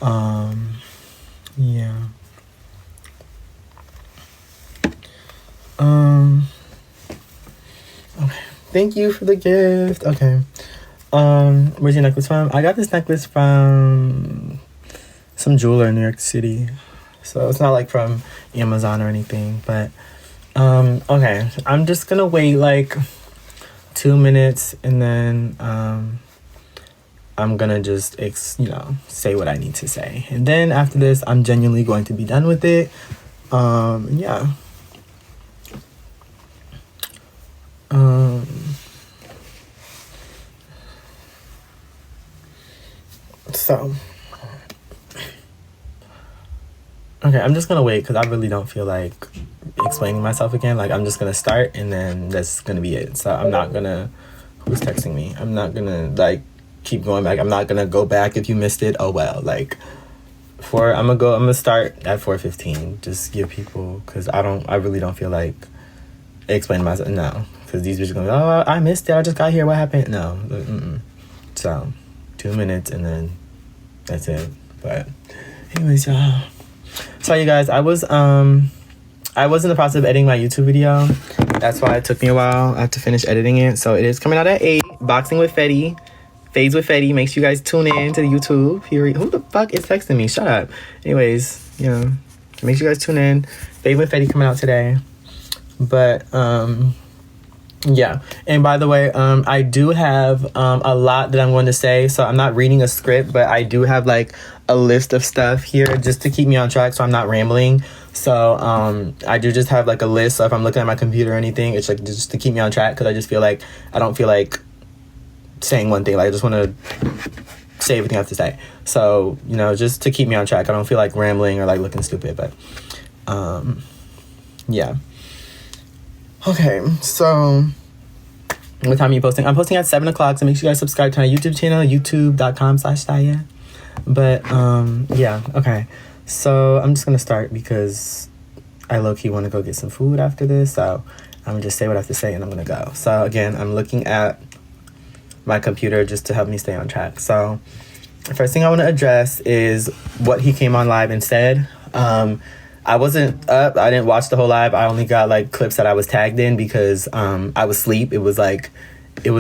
Yeah. Okay. Thank you for the gift. Okay. Where's your necklace from? I got this necklace from some jeweler in New York City. So it's not like from Amazon or anything, but okay. I'm just gonna wait like 2 minutes and then I'm gonna just say what I need to say. And then after this I'm genuinely going to be done with it. Yeah. So okay, I'm just gonna wait because I really don't feel like explaining myself again. Like, I'm just gonna start and then that's gonna be it. So I'm not gonna, who's texting me? I'm not gonna like keep going back. I'm not gonna go back if you missed it. Oh well. Like, I'm gonna start at 4:15. Just give people, because I really don't feel like explaining myself. No, because these bitches gonna be, oh, I missed it, I just got here, what happened? No. So 2 minutes and then that's it. But anyways, y'all, so you guys, I was in the process of editing my YouTube video. That's why it took me a while. I have to finish editing it. So it is coming out at 8. Boxing with Fetty. Fades with Fetty. Make sure you guys tune in to the YouTube. Who the fuck is texting me? Shut up. Anyways, make sure you guys tune in. Fades with Fetty coming out today. But yeah. And by the way, I do have a lot that I'm going to say. So I'm not reading a script, but I do have like a list of stuff here just to keep me on track so I'm not rambling. So I do just have like a list. So if I'm looking at my computer or anything, it's like just to keep me on track, because I just feel like I don't feel like saying one thing. Like, I just want to say everything I have to say. So, just to keep me on track. I don't feel like rambling or like looking stupid, but yeah. Okay, so what time are you posting? I'm posting at 7 o'clock, so make sure you guys subscribe to my YouTube channel, youtube.com/Stei. But yeah, okay. So I'm just gonna start because I low-key want to go get some food after this. So I'm gonna just say what I have to say and I'm gonna go. So again, I'm looking at my computer just to help me stay on track. So the first thing I want to address is what he came on live and said. I wasn't up. I didn't watch the whole live. I only got like clips that I was tagged in because I was asleep. It was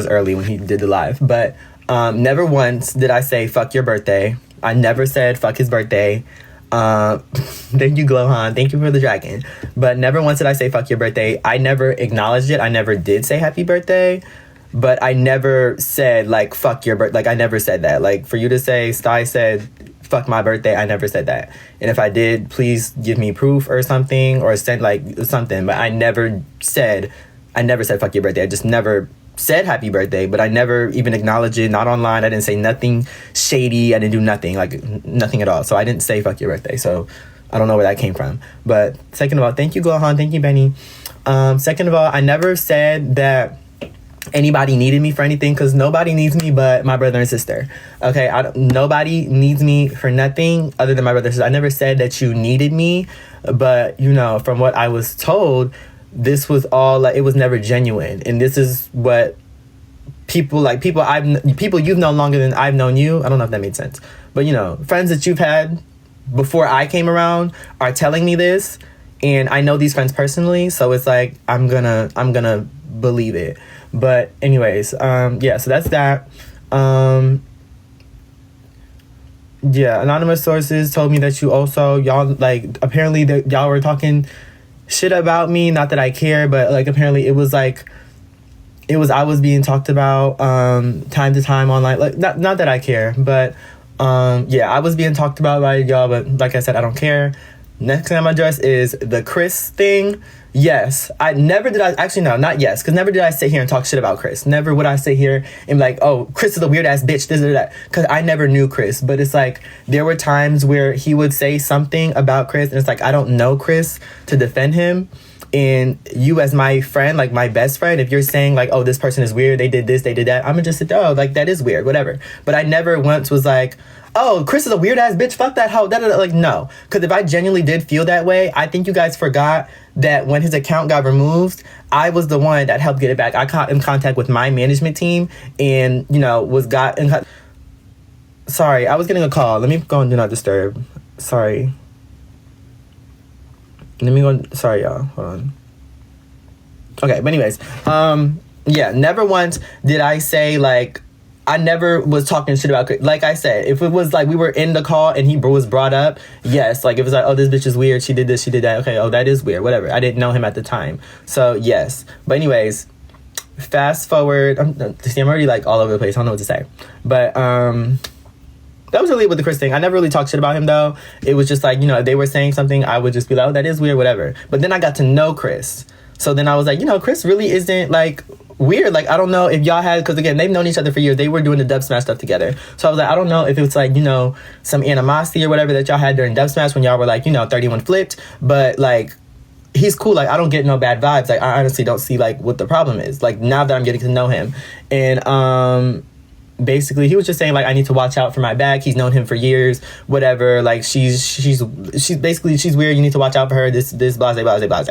early when he did the live. But never once did I say fuck your birthday. I never said fuck his birthday. Thank you, Glowhan. Thank you for the dragon. But never once did I say fuck your birthday. I never acknowledged it. I never did say happy birthday. But I never said like fuck your birthday. Like, I never said that. Like, for you to say Stei said fuck my birthday, I never said that. And if I did, please give me proof or something, or send like something. But I never said fuck your birthday. I just never said happy birthday, but I never even acknowledged it. Not online. I didn't say nothing shady. I didn't do nothing, like nothing at all. So I didn't say fuck your birthday. So I don't know where that came from. But second of all, thank you, Gohan. Thank you, Benny. Second of all, I never said that anybody needed me for anything, because nobody needs me but my brother and sister. Okay, nobody needs me for nothing other than my brother and sister. I never said that you needed me, but from what I was told, this was all like, it was never genuine. And this is what people you've known longer than I've known you. I don't know if that made sense, but friends that you've had before I came around are telling me this, and I know these friends personally, so it's like I'm gonna believe it. But anyways, yeah, so that's that. Yeah, anonymous sources told me that y'all like, apparently that y'all were talking shit about me. Not that I care, but like apparently I was being talked about time to time online. Like, not that I care, but yeah, I was being talked about by y'all, but like I said, I don't care. Next thing I'm gonna address is the Chris thing. Yes, never did I sit here and talk shit about Chris. Never would I sit here and be like, oh, Chris is a weird ass bitch, this or that, because I never knew Chris. But it's like, there were times where he would say something about Chris, and it's like, I don't know Chris to defend him. And you, as my friend, like my best friend, if you're saying like, oh, this person is weird, they did this, they did that, I'm gonna just sit there, oh, like, that is weird, whatever. But I never once was like, oh, Chris is a weird ass bitch, fuck that hoe, like, no. Because if I genuinely did feel that way, I think you guys forgot that when his account got removed, I was the one that helped get it back. I got in contact with my management team and, Sorry, I was getting a call. Let me go and do not disturb. Sorry. Let me go. Sorry, y'all. Hold on. Okay, but anyways, yeah, never once did I say, like, I never was talking shit about, like I said, if it was like we were in the call and he was brought up, yes, like it was like, oh, this bitch is weird, she did this, she did that, okay, oh, that is weird, whatever. I didn't know him at the time, so yes. But anyways, fast forward, I'm already like all over the place, I don't know what to say, but that was really with the Chris thing. I never really talked shit about him though. It was just like, you know, if they were saying something, I would just be like, oh, that is weird, whatever. But then I got to know Chris. So then I was like, you know, Chris really isn't like weird. Like, I don't know if y'all had, because again, they've known each other for years. They were doing the Dub Smash stuff together. So I was like, I don't know if it was like, you know, some animosity or whatever that y'all had during Dub Smash when y'all were like, you know, 31 flipped. But like, he's cool. Like, I don't get no bad vibes. Like, I honestly don't see like what the problem is. Like, now that I'm getting to know him. And basically he was just saying like, I need to watch out for my back. He's known him for years, whatever. Like, she's basically, she's weird, you need to watch out for her, this blase blase blase.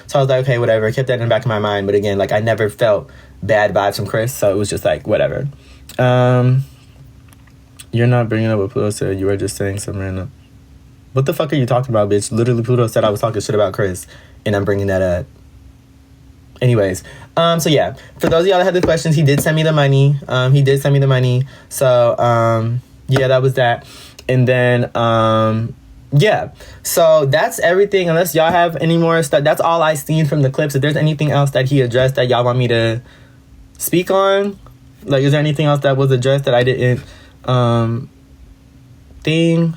So I was like, okay, whatever. I kept that in the back of my mind. But again, like, I never felt bad vibes from Chris, so it was just like whatever. You're not bringing up what Pluto said, you were just saying some random. What the fuck are you talking about, bitch? Literally Pluto said I was talking shit about Chris and I'm bringing that up. Anyways, so yeah, for those of y'all that had the questions, he did send me the money. So, yeah, that was that. And then, yeah, so that's everything. Unless y'all have any more stuff, that's all I seen from the clips. If there's anything else that he addressed that y'all want me to speak on, like, is there anything else that was addressed that I didn't, thing?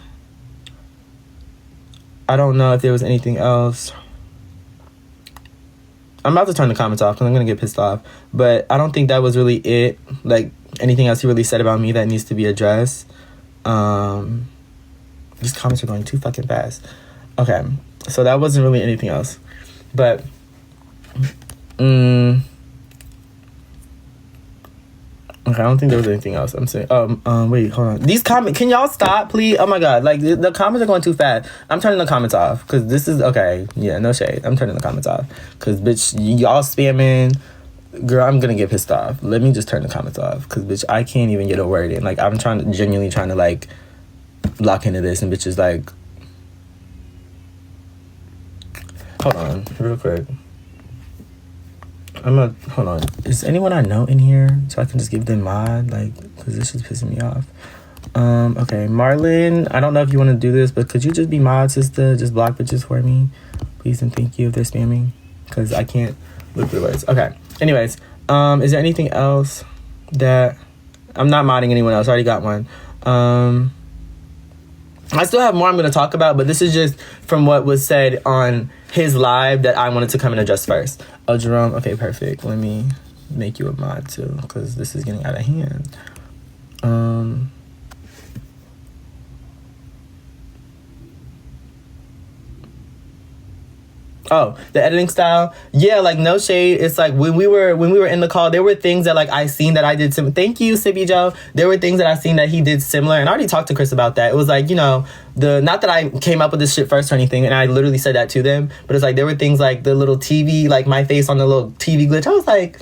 I don't know if there was anything else. I'm about to turn the comments off because I'm going to get pissed off. But I don't think that was really it. Like, anything else he really said about me that needs to be addressed. These comments are going too fucking fast. Okay. So that wasn't really anything else. But, okay, I don't think there was anything else. I'm saying, wait, hold on. These comments, can y'all stop, please? Oh my God, like, the comments are going too fast. I'm turning the comments off, because this is, okay, yeah, no shade. I'm turning the comments off, because, bitch, y'all spamming. Girl, I'm gonna get pissed off. Let me just turn the comments off, because, bitch, I can't even get a word in. Like, I'm genuinely trying to, like, lock into this, and bitch is like, hold on, real quick. Hold on. Is anyone I know in here so I can just give them mod? Like, because this is pissing me off. Okay, Marlon, I don't know if you want to do this, but could you just be mod, sister? Just block bitches for me, please and thank you if they're spamming, because I can't look through words. Okay, anyways, is there anything else that... I'm not modding anyone else. I already got one. I still have more I'm going to talk about, but this is just from what was said on his live that I wanted to come and address first. Oh, Jerome. Okay, perfect. Let me make you a mod too, because this is getting out of hand. Oh, the editing style. Yeah, like, no shade. It's like when we were in the call, there were things that like I seen that I did thank you, Sibby Joe. There were things that I seen that he did similar, and I already talked to Chris about that. It was like, you know, not that I came up with this shit first or anything, and I literally said that to them, but it's like there were things like the little TV, like my face on the little TV glitch. I was like,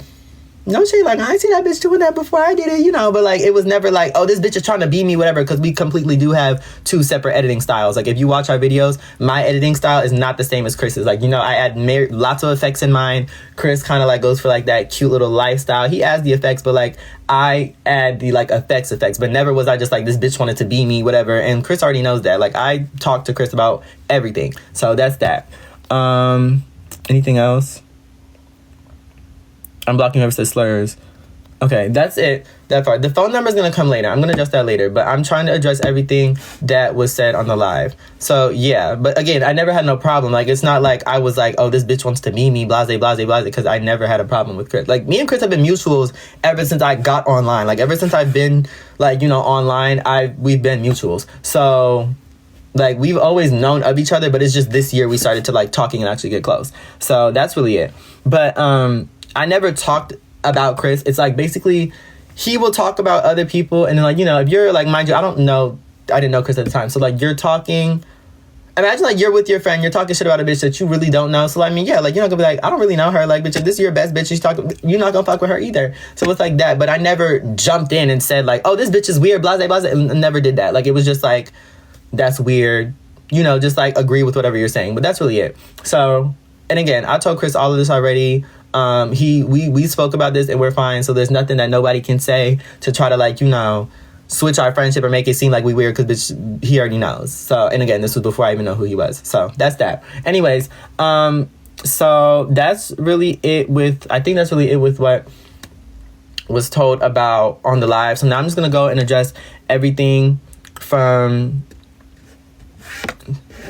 no shit, like, I see that bitch doing that before I did it, you know, but like, it was never like, oh, this bitch is trying to be me, whatever, because we completely do have two separate editing styles. Like, if you watch our videos, my editing style is not the same as Chris's. Like, you know, I add lots of effects in mine. Chris kind of like goes for like that cute little lifestyle. He adds the effects, but like, I add the like effects, but never was I just like, this bitch wanted to be me, whatever, and Chris already knows that. Like, I talked to Chris about everything, so that's that. Anything else? I'm blocking whoever says slurs. Okay, that's it. That part. The phone number is going to come later. I'm going to adjust that later. But I'm trying to address everything that was said on the live. So, yeah. But again, I never had no problem. Like, it's not like I was like, oh, this bitch wants to be me, blase, blase, blase. Because I never had a problem with Chris. Like, me and Chris have been mutuals ever since I got online. Like, ever since I've been, like, you know, online, we've been mutuals. So... like, we've always known of each other, but it's just this year we started to, like, talking and actually get close. So, that's really it. But, I never talked about Chris. It's, like, basically, he will talk about other people, and then, like, you know, if you're, like, mind you, I didn't know Chris at the time. So, like, you're talking, imagine like you're with your friend, you're talking shit about a bitch that you really don't know. So I mean, yeah, like you're not gonna be like, I don't really know her. Like, bitch, if this is your best bitch, you're not gonna fuck with her either. So it's like that. But I never jumped in and said like, oh, this bitch is weird, blah, blah, blah. And never did that. Like, it was just like, that's weird. You know, just like agree with whatever you're saying. But that's really it. So, and again, I told Chris all of this already. We spoke about this and we're fine. So there's nothing that nobody can say to try to like, you know, switch our friendship or make it seem like we weird, because bitch, he already knows. So, and again, this was before I even know who he was. So that's that. Anyways, so that's really it with, I think that's really it with what was told about on the live. So now I'm just gonna go and address everything from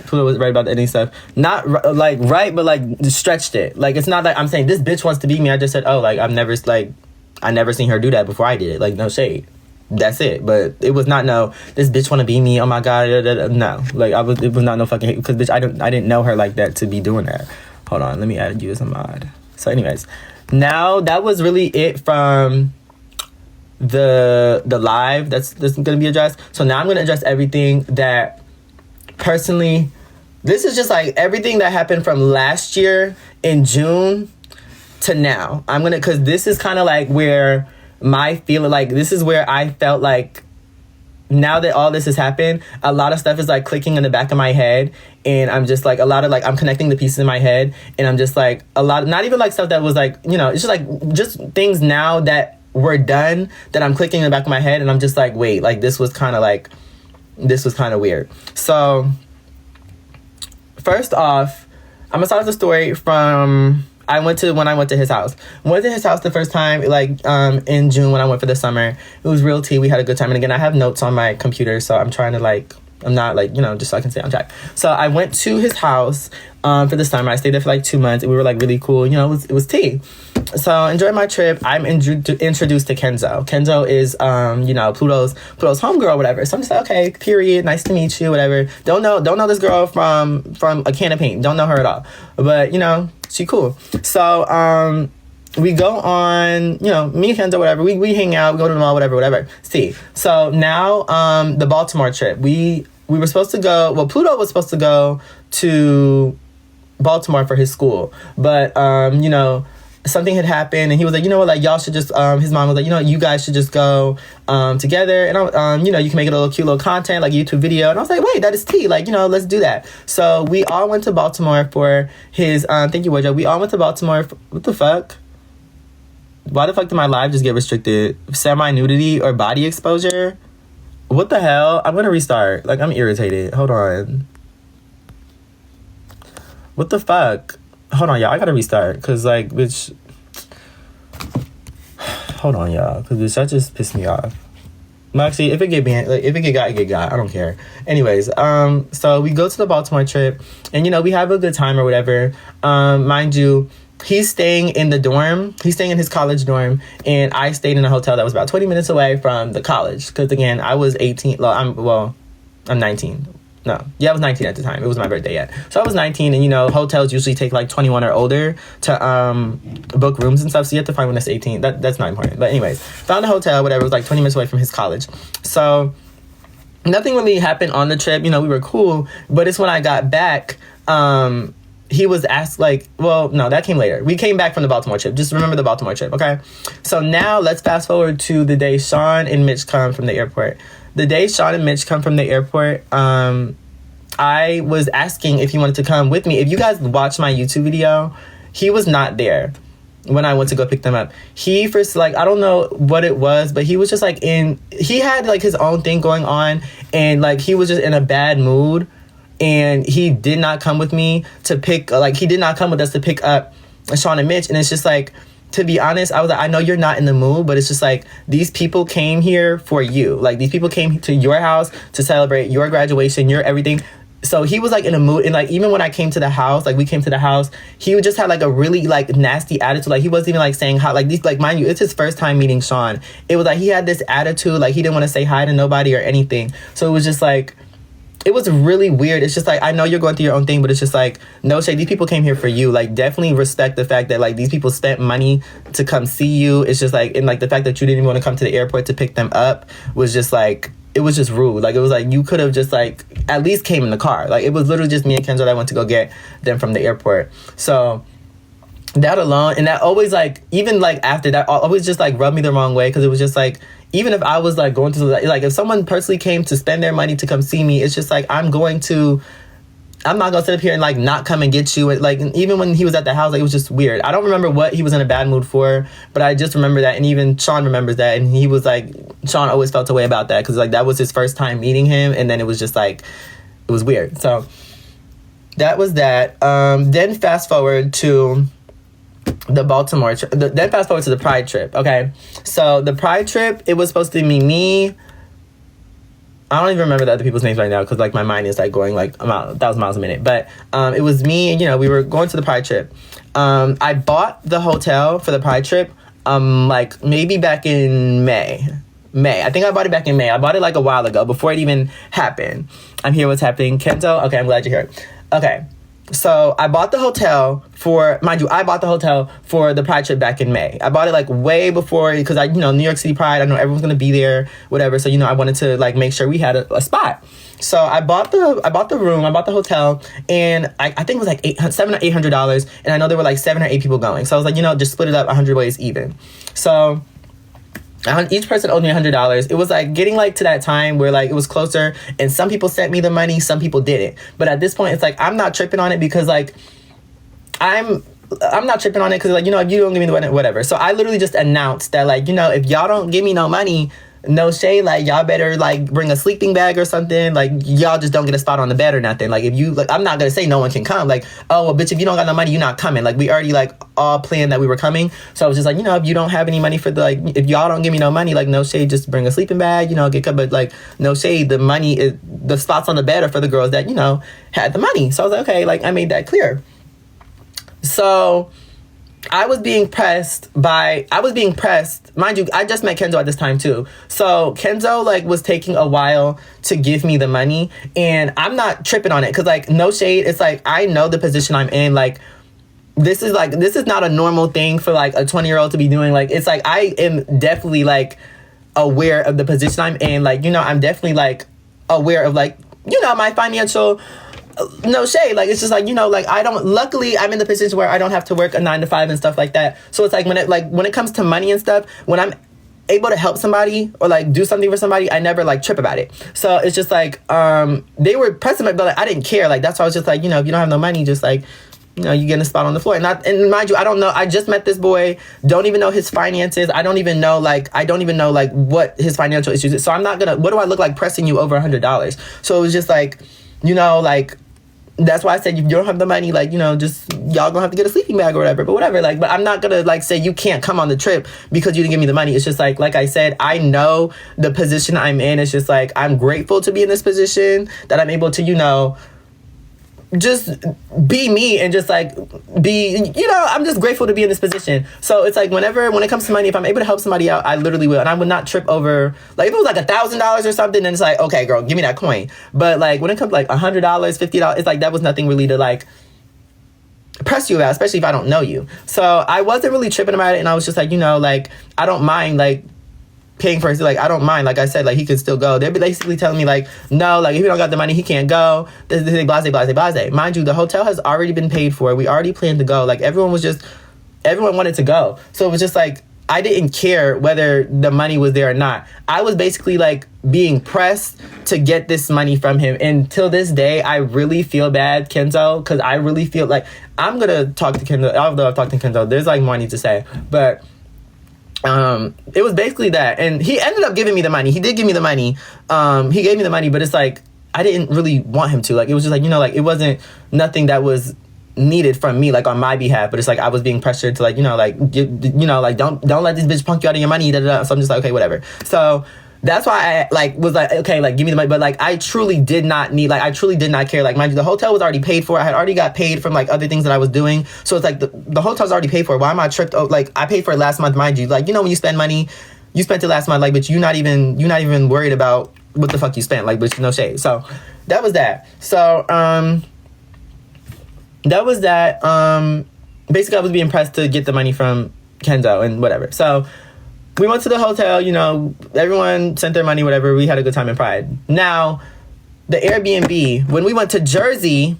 Pluto was right about the ending stuff. Not like right, but like stretched it. Like, it's not like I'm saying this bitch wants to be me. I just said, oh, like I never seen her do that before I did it. Like, no shade. That's it. But it was not no, this bitch want to be me. Oh my god. No, like it was not no fucking hate, because bitch, I didn't know her like that to be doing that. Hold on, let me add you as a mod. So, anyways, now that was really it from the live. That's gonna be addressed. So now I'm gonna address everything that personally. This is just like everything that happened from last year in June to now. Because this is kind of like where my feeling, like this is where I felt like now that all this has happened, a lot of stuff is like clicking in the back of my head, and I'm just like a lot of like I'm connecting the pieces in my head, and I'm just like a lot, not even like stuff that was like, you know, it's just like just things now that were done that I'm clicking in the back of my head, and I'm just like, wait, like this was kind of weird. So first off, I'm gonna start the story from when I went to his house. Went to his house the first time, like, in June when I went for the summer. It was real tea. We had a good time. And again, I have notes on my computer, so I'm trying to, like, I'm not, like, you know, just so I can stay on track. So I went to his house for the summer. I stayed there for, like, 2 months, and we were, like, really cool. You know, it was tea. So enjoyed my trip. I'm introduced to Kenzo. Kenzo is, you know, Pluto's homegirl or whatever. So I'm just like, okay, period. Nice to meet you, whatever. Don't know this girl from a can of paint. Don't know her at all. But, you know, she cool. So, we go on, you know, me and Kenzo, whatever. We hang out, we go to the mall, whatever. See. So now, the Baltimore trip. We were supposed to go, well, Pluto was supposed to go to Baltimore for his school. But, you know, something had happened, and he was like, you know what, like, y'all should just, his mom was like, you know, you guys should just go together, and you know, you can make it a little cute little content, like YouTube video. And I was like, wait, that is tea, like, you know, let's do that. So we all went to Baltimore for his, thank you, Wardrobe. We all went to Baltimore what the fuck? Why the fuck did my live just get restricted? Semi-nudity or body exposure? What the hell? I'm gonna restart. Like, I'm irritated. Hold on. What the fuck? Hold on, y'all. I gotta restart. Because, like, bitch... Hold on, y'all. Because, bitch, that just pissed me off. Actually, if it get banned, like, if it get got. I don't care. Anyways, so we go to the Baltimore trip. And, you know, we have a good time or whatever. Mind you, he's staying in the dorm. He's staying in his college dorm. And I stayed in a hotel that was about 20 minutes away from the college. Because, again, I was 18. I'm 19. No. Yeah, I was 19 at the time. It was my birthday yet. So I was 19, and, you know, hotels usually take, like, 21 or older to book rooms and stuff. So you have to find one that's 18. That's not important. But anyways, found a hotel, whatever. It was, like, 20 minutes away from his college. So nothing really happened on the trip. You know, we were cool. But it's when I got back, he was asked, like, well, no, that came later. We came back from the Baltimore trip. Just remember the Baltimore trip, okay? So now let's fast forward to the day Sean and Mitch come from the airport. The day Sean and Mitch come from the airport, I was asking if he wanted to come with me. If you guys watch my YouTube video, he was not there when I went to go pick them up. He first, like, I don't know what it was, but he was just, like, he had, like, his own thing going on, and, like, he was just in a bad mood, and he did not come with me to pick, like, he did not come with us to pick up Sean and Mitch, and it's just, like, to be honest, I was like, I know you're not in the mood, but it's just like, these people came here for you. Like, these people came to your house to celebrate your graduation, your everything. So he was, like, in a mood. And, like, even when I came to the house, like, we came to the house, he just had, like, a really, like, nasty attitude. Like, he wasn't even, like, saying hi. Like, these, like, mind you, it's his first time meeting Sean. It was, like, he had this attitude. Like, he didn't want to say hi to nobody or anything. So it was just, like, it was really weird. It's just like, I know you're going through your own thing, but it's just like, no shade. These people came here for you. Like, definitely respect the fact that, like, these people spent money to come see you. It's just like, and, like, the fact that you didn't even want to come to the airport to pick them up was just like, it was just rude. Like, it was like, you could have just like at least came in the car. Like, it was literally just me and Kenzo that went to go get them from the airport. So that alone, and that always like, even like after that, always just like rubbed me the wrong way, because it was just like, even if I was like going to like, if someone personally came to spend their money to come see me, it's just like, I'm not gonna sit up here and like not come and get you. Like, even when he was at the house, like, it was just weird. I don't remember what he was in a bad mood for, but I just remember that. And even Sean remembers that, and he was like, Sean always felt a way about that, because like that was his first time meeting him, and then it was just like, it was weird. So that was that. Then fast forward to the Baltimore trip. Then fast forward to the Pride trip. Okay, so the Pride trip, it was supposed to be me. I don't even remember the other people's names right now, because like my mind is like going like 1,000 miles a minute. But it was me, and we were going to the Pride trip. I bought the hotel for the Pride trip like maybe back in May. I think I bought it back in May. I bought it like a while ago, before it even happened. I'm here. What's happening? Kenzo? Okay, I'm glad you're here. Okay. So I bought the hotel for, mind you, I bought the hotel for the Pride trip back in May. I bought it like way before, because New York City Pride, I know everyone's gonna be there, whatever. So I wanted to like make sure we had a spot. So I bought the room, I bought the hotel, and I think it was like $700 or $800, and I know there were like 7 or 8 people going. So I was like, just split it up 100 ways even. So each person owed me $100. It was like getting like to that time where like it was closer, and some people sent me the money, some people didn't. But at this point, it's like I'm not tripping on it, because like I'm not tripping on it, because like if you don't give me the money, whatever. So I literally just announced that like if y'all don't give me no money, no shade, like y'all better like bring a sleeping bag or something. Like y'all just don't get a spot on the bed or nothing. Like if you like, I'm not gonna say no one can come. Like, oh well, bitch, if you don't got no money, you're not coming. Like we already like all planned that we were coming. So I was just like, if you don't have any money for the like, if y'all don't give me no money, like no shade, just bring a sleeping bag. Get cut, but like no shade. The money is, the spots on the bed are for the girls that had the money. So I was like, okay, like I made that clear. So I was being pressed, mind you, I just met Kenzo at this time too. So Kenzo like was taking a while to give me the money, and I'm not tripping on it, because like no shade, it's like I know the position I'm in. Like this is not a normal thing for like a 20-year-old to be doing. Like it's like I am definitely like aware of the position I'm in. Like I'm definitely like aware of like my financial, no shade, like it's just like like I don't, luckily I'm in the position where I don't have to work a 9 to 5 and stuff like that. So it's like when it comes to money and stuff, when I'm able to help somebody or like do something for somebody, I never like trip about it. So it's just like they were pressing me, but like I didn't care. Like that's why I was just like, if you don't have no money, just like you get a spot on the floor. And mind you, I don't know, I just met this boy, don't even know his finances. I don't even know like what his financial issues is. So I'm not gonna, what do I look like pressing you over $100? So it was just like like that's why I said, if you don't have the money, like, just y'all gonna have to get a sleeping bag or whatever. But whatever, like, but I'm not gonna like say you can't come on the trip because you didn't give me the money. It's just like I said, I know the position I'm in. It's just like I'm grateful to be in this position, that I'm able to, just be me and just like be, I'm just grateful to be in this position. So it's like when it comes to money, if I'm able to help somebody out, I literally will. And I would not trip over, like if it was like $1,000 or something, then it's like, okay, girl, give me that coin. But like when it comes to like $100, $50, it's like that was nothing really to like press you about, especially if I don't know you. So I wasn't really tripping about it. And I was just like, like I don't mind like paying for it. Like I don't mind, like I said, like he could still go. They're basically telling me like, no, like if you don't got the money, he can't go. Blase, blase, blase. Mind you, the hotel has already been paid for. We already planned to go. Like everyone wanted to go. So it was just like I didn't care whether the money was there or not. I was basically like being pressed to get this money from him. And till this day, I really feel bad, Kenzo, because I really feel like I'm gonna talk to Kenzo. Although I've talked to Kenzo, there's like more I need to say, but it was basically that. And he ended up giving me the money. He did give me the money. He gave me the money, but it's like I didn't really want him to. Like it was just like, like it wasn't nothing that was needed from me, like on my behalf, but it's like I was being pressured to like, like don't let this bitch punk you out of your money, da, da, da. So I'm just like, okay, whatever. So that's why I like was like, okay, like give me the money. But like I truly did not care. Like mind you, the hotel was already paid for. I had already got paid from like other things that I was doing. So it's like the hotel's already paid for. Why am I tripped? Oh, like I paid for it last month, mind you. Like when you spend money, you spent it last month. Like, but you're not even worried about what the fuck you spent. Like, but no shade. So that was that. So that was that. Basically, I was being pressed to get the money from Kenzo and whatever. So we went to the hotel, you know, everyone sent their money, whatever. We had a good time in Pride. Now, the Airbnb, when we went to Jersey,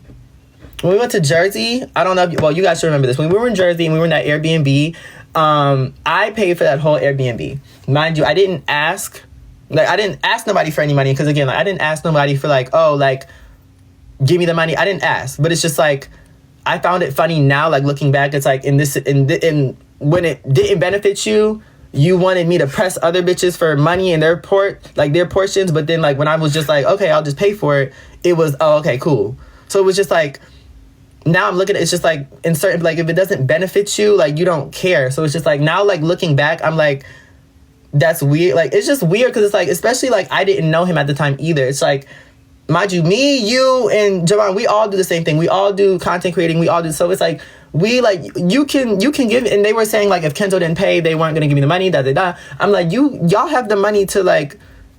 I don't know if, well, you guys should remember this. When we were in Jersey and we were in that Airbnb, I paid for that whole Airbnb. Mind you, I didn't ask nobody for any money, because again, like, I didn't ask nobody for like, oh, like, give me the money. I didn't ask, but it's just like, I found it funny now, like looking back, it's like in when it didn't benefit you, you wanted me to press other bitches for money and their portions, but then like when I was just like, okay, I'll just pay for it, it was, oh, okay, cool. So it was just like, now I'm looking at it's just like in certain, like if it doesn't benefit you, like you don't care. So it's just like now, like looking back, I'm like, that's weird. Like it's just weird because it's like, especially like I didn't know him at the time either. It's like, mind you, me, you, and Javon, we all do the same thing. We all do content creating. We all do. So it's like, we like, you can give, and they were saying like if Kenzo didn't pay, they weren't gonna give me the money. I'm like, y'all have the money to like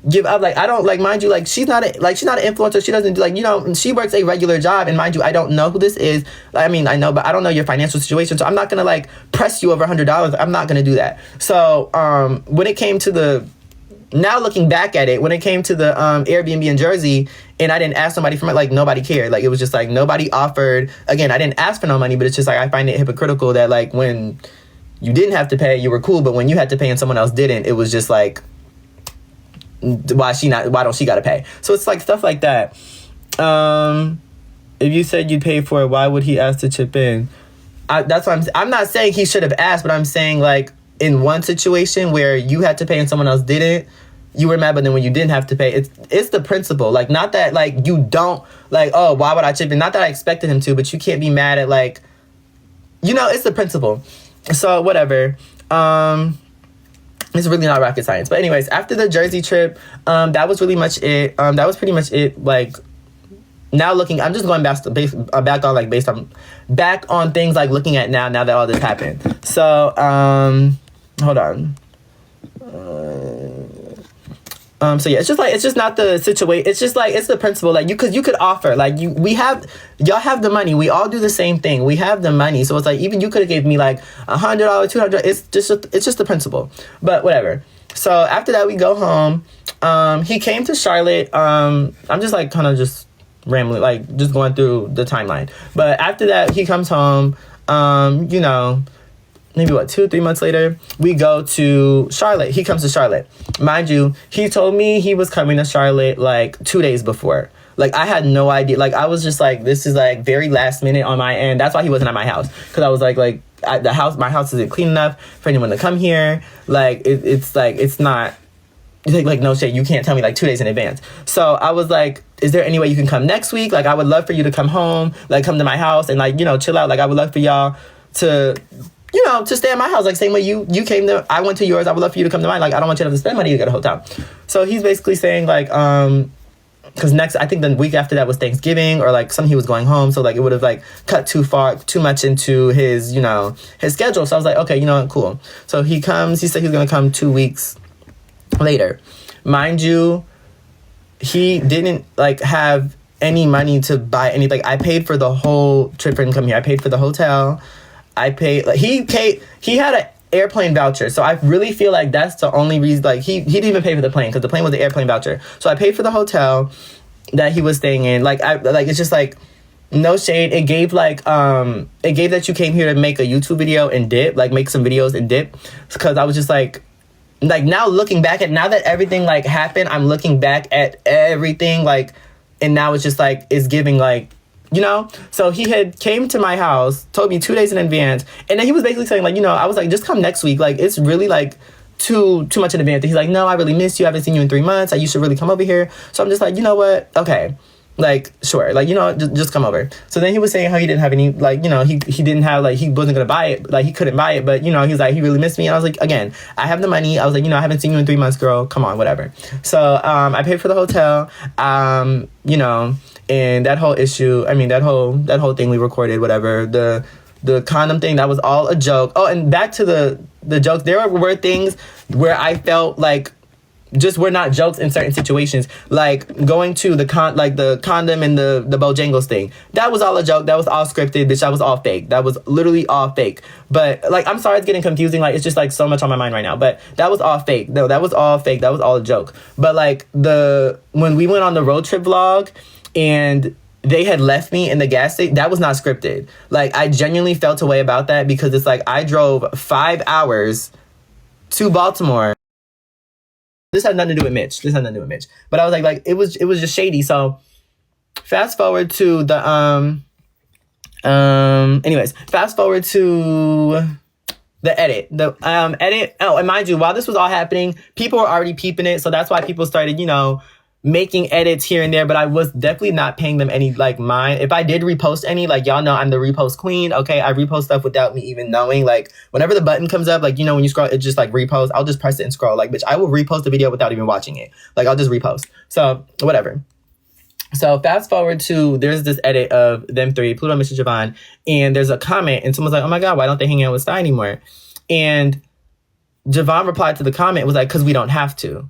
give up. Like I don't, like, mind you, like she's not an influencer. She doesn't do, like, you know, she works a regular job, and mind you, I don't know who this is. I mean, I know, but I don't know your financial situation, so I'm not gonna like press you over $100. I'm not gonna do that. So when it came to the, now looking back at it, when it came to the Airbnb in Jersey, and I didn't ask somebody for it, like nobody cared. Like it was just like nobody offered. Again, I didn't ask for no money, but it's just like I find it hypocritical that like when you didn't have to pay, you were cool, but when you had to pay and someone else didn't, it was just like, why don't she gotta pay? So it's like stuff like that. If you said you'd pay for it, why would he ask to chip in? That's what I'm not saying he should have asked, but I'm saying like in one situation where you had to pay and someone else didn't, you were mad, but then when you didn't have to pay, it's the principle. Like, not that like you don't like, oh, why would I chip in? Not that I expected him to, but you can't be mad at like, you know, it's the principle. So whatever. It's really not rocket science. But anyways, after the Jersey trip, that was really much it. That was pretty much it. Like, now looking, I'm just going back on things like looking at now that all this happened. So, hold on. So yeah, it's just not the situation. It's just like, it's the principle. Like you could offer, like y'all have the money. We all do the same thing. We have the money. So it's like, even you could have gave me like $100, $200. It's just the principle, but whatever. So after that, we go home. He came to Charlotte. I'm just like kind of just rambling, like just going through the timeline. But after that, he comes home, you know, maybe 2-3 months later, we go to Charlotte. He comes to Charlotte. Mind you, he told me he was coming to Charlotte like 2 days before. Like, I had no idea. Like, I was just like, this is like very last minute on my end. That's why he wasn't at my house. Because I was like my house isn't clean enough for anyone to come here. Like, it's like, it's not, like no shit, you can't tell me like 2 days in advance. So I was like, is there any way you can come next week? Like, I would love for you to come home, like come to my house and like, you know, chill out. Like, I would love for y'all to, you know, to stay at my house. Like, same way you came to, I went to yours, I would love for you to come to mine. Like, I don't want you to have to spend money to get a hotel. So he's basically saying like, because next, I think the week after that was Thanksgiving, or like something, he was going home. So like, it would have like cut too much into his, you know, his schedule. So I was like, okay, you know what, cool. So he comes, he said he's going to come 2 weeks later. Mind you, he didn't like have any money to buy anything. I paid for the whole trip for him to come here. I paid for the hotel. I paid, like, he had an airplane voucher. So I really feel like that's the only reason, like, he didn't even pay for the plane, because the plane was the airplane voucher. So I paid for the hotel that he was staying in. Like, it's just like, no shade. It gave like, it gave that you came here to make a YouTube video and dip, like make some videos and dip. Because I was just like now looking back at, now that everything like happened, I'm looking back at everything, like, and now it's just like, it's giving like, you know. So he had came to my house, told me 2 days in advance, and then he was basically saying like, you know, I was like, just come next week, like it's really like too much in advance. He's like, no, I really miss you, I haven't seen you in 3 months, like you should really come over here. So I'm just like, you know what, okay, like sure, like, you know, just come over. So then he was saying how he didn't have any, like, you know, he didn't have, like, he wasn't gonna buy it, like he couldn't buy it, but you know, he's like, he really missed me. And I was like, again, I have the money. I was like, you know, I haven't seen you in 3 months, girl, come on, whatever. So I paid for the hotel, you know, and that whole issue, I mean, that whole thing we recorded, whatever, the condom thing, that was all a joke. Oh, and back to the jokes, there were things where I felt like just were not jokes in certain situations, like going to the condom and the Bojangles thing. That was all a joke. That was all scripted, bitch. That was all fake. That was literally all fake. But like, I'm sorry, it's getting confusing. Like, it's just like so much on my mind right now. But that was all fake. No, that was all fake. That was all a joke. But like when we went on the road trip vlog and they had left me in the gas station, that was not scripted. Like, I genuinely felt a way about that because it's like I drove 5 hours to Baltimore. This had nothing to do with Mitch. But I was like it was just shady. So fast forward to the fast forward to the edit. The edit. Oh, and mind you, while this was all happening, people were already peeping it. So that's why people started, making edits here and there, but I was definitely not paying them any like mind. If I did repost any, like, y'all know I'm the repost queen. Okay, I repost stuff without me even knowing. Like, whenever the button comes up, like, when you scroll, it just like repost. I'll just press it and scroll. Like, bitch, I will repost the video without even watching it. Like, I'll just repost. So whatever. So fast forward to, there's this edit of them three, Pluto, Mr. Javon, and there's a comment, and someone's like, oh my God, why don't they hang out with Stei anymore? And Javon replied to the comment, was like, because we don't have to.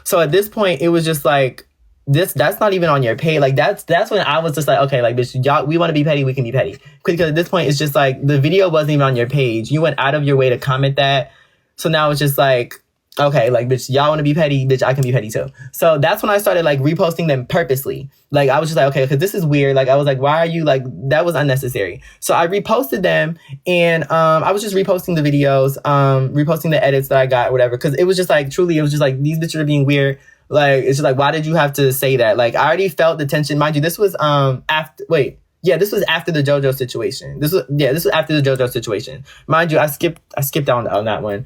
So at this point, it was just like, that's not even on your page. Like, that's when I was just like, okay, like, bitch, y'all, we want to be petty, we can be petty. Because at this point, it's just like, the video wasn't even on your page. You went out of your way to comment that. So now it's just like, okay, like, bitch, y'all want to be petty, bitch, I can be petty too. So that's when I started like reposting them purposely. Like, I was just like, okay, because this is weird. Like, I was like, why are you like, that was unnecessary. So I reposted them, and I was just reposting the videos, reposting the edits that I got, or whatever. Because it was just like, truly, it was just like, these bitches are being weird. Like, it's just like, why did you have to say that? Like, I already felt the tension. Mind you, this was this was after the JoJo situation. This was after the JoJo situation. Mind you, I skipped on that one.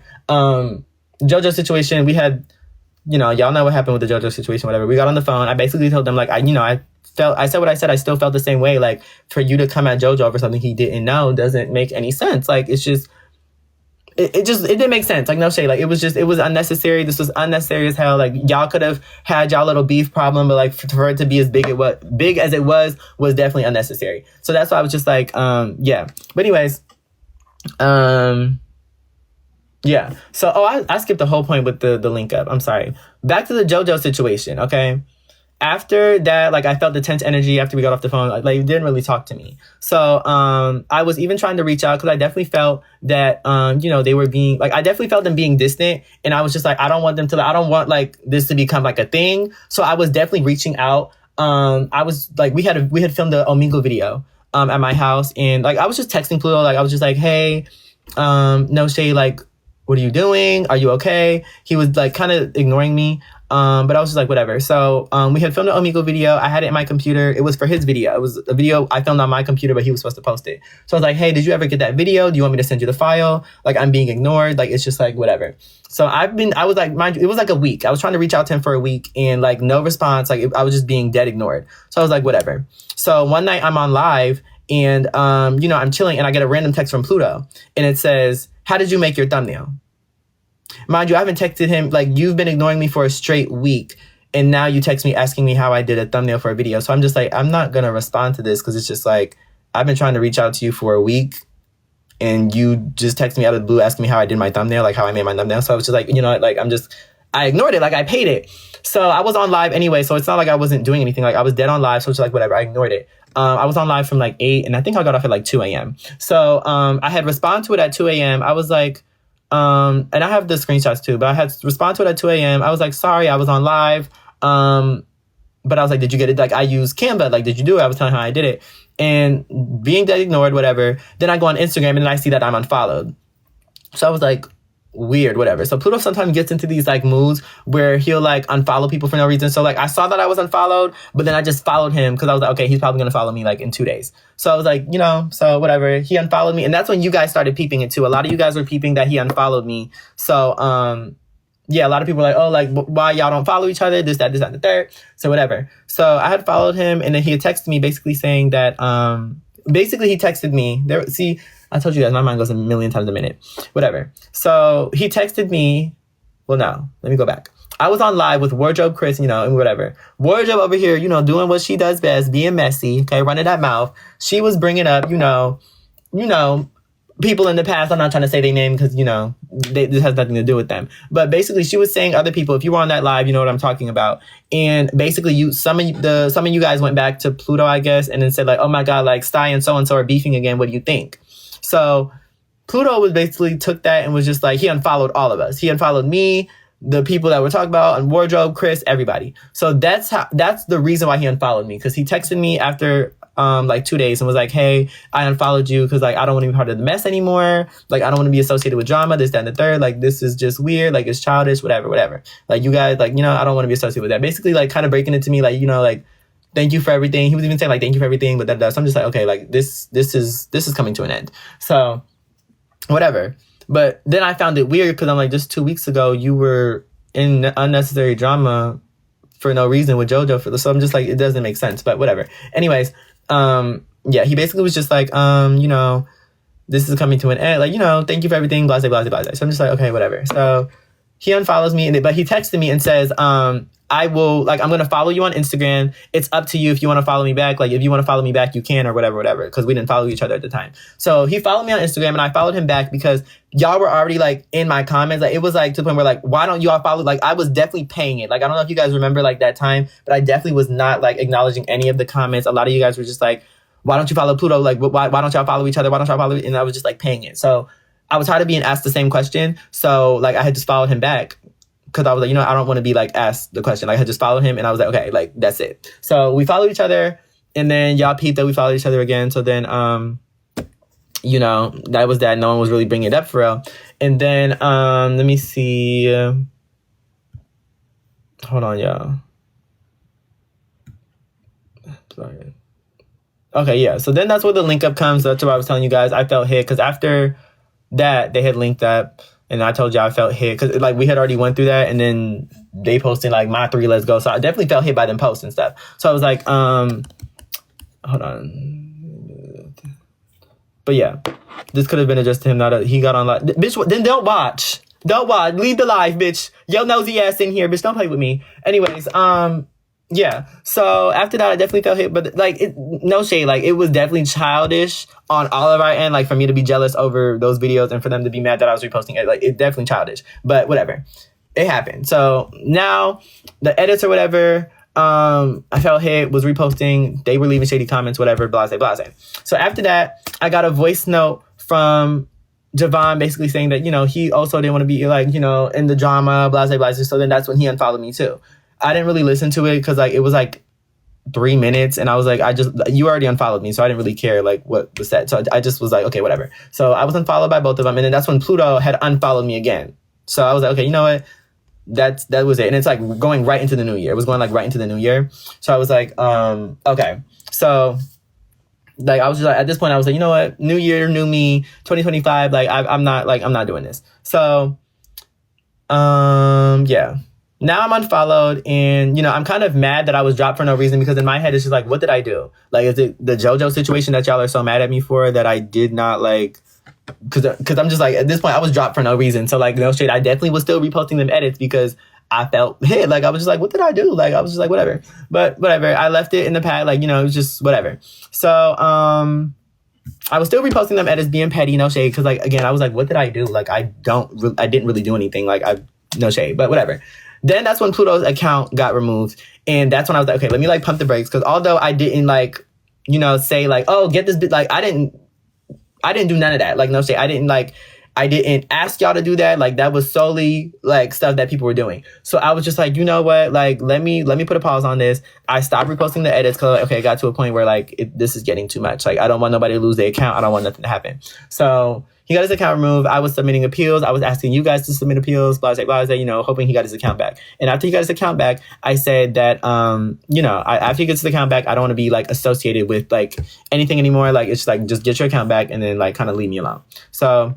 JoJo situation, we had, y'all know what happened with the JoJo situation, whatever. We got on the phone. I basically told them, like, I said what I said. I still felt the same way. Like, for you to come at JoJo over something he didn't know doesn't make any sense. Like, it's just, it didn't make sense. Like, no shade. Like, it was unnecessary. This was unnecessary as hell. Like, y'all could have had y'all little beef problem, but like, for it to be as big as it was definitely unnecessary. So that's why I was just like, yeah. But anyways, yeah. So, I skipped the whole point with the link up. I'm sorry. Back to the JoJo situation, okay? After that, like, I felt the tense energy after we got off the phone. Like, you didn't really talk to me. So, I was even trying to reach out because I definitely felt that, they were being, like, I definitely felt them being distant. And I was just like, I don't want, like, this to become, like, a thing. So, I was definitely reaching out. I was, like, we had filmed the Omegle video, at my house. And, like, I was just texting Pluto. Like, I was just like, hey, no shade, like, what are you doing? Are you okay? He was like kind of ignoring me. But I was just like, whatever. So we had filmed an Omegle video. I had it in my computer. It was for his video. It was a video I filmed on my computer, but he was supposed to post it. So I was like, hey, did you ever get that video? Do you want me to send you the file? Like, I'm being ignored. Like, it's just like, whatever. So I was like, mind you, it was like a week. I was trying to reach out to him for a week and like no response. Like, I was just being dead ignored. So I was like, whatever. So one night I'm on live and, I'm chilling and I get a random text from Pluto and it says, how did you make your thumbnail? Mind you, I haven't texted him, like, you've been ignoring me for a straight week, and now you text me asking me how I did a thumbnail for a video. So I'm just like, I'm not going to respond to this because it's just like, I've been trying to reach out to you for a week, and you just text me out of the blue asking me how I did my thumbnail, like how I made my thumbnail. So I was just like, like, I ignored it, like I paid it. So I was on live anyway, so it's not like I wasn't doing anything. Like, I was dead on live, so it's like, whatever, I ignored it. I was on live from like 8, and I think I got off at like 2 a.m. So I had responded to it at 2 a.m. I was like, and I have the screenshots too, but I had responded to it at 2 a.m. I was like, sorry, I was on live. But I was like, did you get it? Like, I used Canva. Like, did you do it? I was telling her how I did it. And being dead ignored, whatever. Then I go on Instagram and then I see that I'm unfollowed. So I was like, weird, whatever. So Pluto sometimes gets into these like moods where he'll like unfollow people for no reason. So like I saw that I was unfollowed, but then I just followed him because I was like, okay, he's probably gonna follow me like in 2 days. So I was like, so whatever. He unfollowed me, and that's when you guys started peeping it too. A lot of you guys were peeping that he unfollowed me. So yeah, a lot of people were like, oh, like why y'all don't follow each other? This, that, the third. So whatever. So I had followed him, and then he had texted me basically saying that basically he texted me there. See, I told you guys, my mind goes a million times a minute. Whatever. So he texted me. Well, no, let me go back. I was on live with Wardrobe Chris, and whatever. Wardrobe over here, doing what she does best, being messy, okay, running that mouth. She was bringing up, people in the past. I'm not trying to say their name because, you know, this has nothing to do with them. But basically, she was saying other people, if you were on that live, you know what I'm talking about. And basically, some of you guys went back to Pluto, I guess, and then said like, oh my God, like Stei and so are beefing again. What do you think? So Pluto was basically took that and was just like, he unfollowed all of us. He unfollowed me, the people that we're talking about, on Wardrobe, Chris, everybody. So that's the reason why he unfollowed me, because he texted me after like 2 days and was like, hey, I unfollowed you because like I don't want to be part of the mess anymore. Like I don't want to be associated with drama, this, that, and the third. Like this is just weird. Like it's childish, whatever. Like you guys, like, you know, I don't want to be associated with that. Basically, like kind of breaking it to me, like, you know, like thank you for everything. He was even saying like thank you for everything, but so I'm just like, okay, like this is coming to an end. So whatever. But then I found it weird because I'm like, just 2 weeks ago you were in unnecessary drama for no reason with JoJo. So I'm just like, it doesn't make sense. But whatever. Anyways. Yeah, he basically was just like, you know, this is coming to an end. Like, you know, thank you for everything, blah, blah, blah, blah. So I'm just like, okay, whatever. So he unfollows me, but he texted me and says, I will, like, I'm going to follow you on Instagram. It's up to you if you want to follow me back. Like, if you want to follow me back, you can, or whatever. Because we didn't follow each other at the time. So he followed me on Instagram and I followed him back because y'all were already like in my comments. Like, it was like to the point where like, why don't you all follow? Like, I was definitely paying it. Like, I don't know if you guys remember like that time, but I definitely was not like acknowledging any of the comments. A lot of you guys were just like, why don't you follow Pluto? Like, why don't y'all follow each other? Why don't y'all follow? And I was just like paying it. So I was tired of being asked the same question. So like, I had just followed him back. Because I was like, you know, I don't want to be like asked the question. Like, I had just followed him and I was like, okay, like that's it. So we followed each other and then y'all peeped that we followed each other again. So then, you know, that was that. No one was really bringing it up for real. And then, let me see. Hold on, y'all. Sorry. Okay, yeah. So then that's where the link up comes. That's what I was telling you guys. I felt hit because after that, they had linked up. And I told you I felt hit because like we had already went through that, and then they posted like my 3 let's go. So I definitely felt hit by them posts and stuff. So I was like, hold on. But yeah, this could have been addressed to him. Now that he got on live, bitch. Then don't watch. Leave the live, bitch. Yo, nosy ass in here, bitch. Don't play with me. Anyways, yeah. So after that, I definitely felt hit, but like, no shade. Like, it was definitely childish on all of our end. Like, for me to be jealous over those videos and for them to be mad that I was reposting it, like, it's definitely childish. But whatever, it happened. So now the edits or whatever, I felt hit, was reposting. They were leaving shady comments, whatever, blase, blase. So after that, I got a voice note from Javon basically saying that, you know, he also didn't want to be like, you know, in the drama, blase, blase. So then that's when he unfollowed me too. I didn't really listen to it because like it was like 3 minutes and I was like, you already unfollowed me, so I didn't really care like what was said. So I just was like, okay, whatever. So I was unfollowed by both of them, and then that's when Pluto had unfollowed me again. So I was like, okay, you know what? That was it. And it's like going right into the new year. It was going like right into the new year. So I was like, okay. So like I was just like, at this point I was like, you know what? New year, new me, 2025. Like I'm not doing this. So yeah. Now I'm unfollowed and, you know, I'm kind of mad that I was dropped for no reason because in my head, it's just like, what did I do? Like, is it the JoJo situation that y'all are so mad at me for that I did not like, because I'm just like, at this point, I was dropped for no reason. So like, no shade, I definitely was still reposting them edits because I felt hit. Like, I was just like, what did I do? Like, I was just like, whatever. But whatever, I left it in the pad, like, you know, it was just whatever. So, I was still reposting them edits being petty, no shade. Cause like, again, I was like, what did I do? Like, I didn't really do anything. Like, no shade, but whatever. Then that's when Pluto's account got removed. And that's when I was like, okay, let me like pump the brakes. Cause although I didn't like, you know, say like, oh, get this bit, like I didn't do none of that. Like, no shade. I didn't ask y'all to do that. Like, that was solely like stuff that people were doing. So I was just like, you know what? Like, let me put a pause on this. I stopped reposting the edits because, okay, it got to a point where like, this is getting too much. Like, I don't want nobody to lose their account. I don't want nothing to happen. So he got his account removed. I was submitting appeals. I was asking you guys to submit appeals, blah, blah, blah, you know, hoping he got his account back. And after he got his account back, I said that, you know, after he gets his account back, I don't want to be like associated with like anything anymore. Like, it's like, just get your account back and then like kind of leave me alone. So,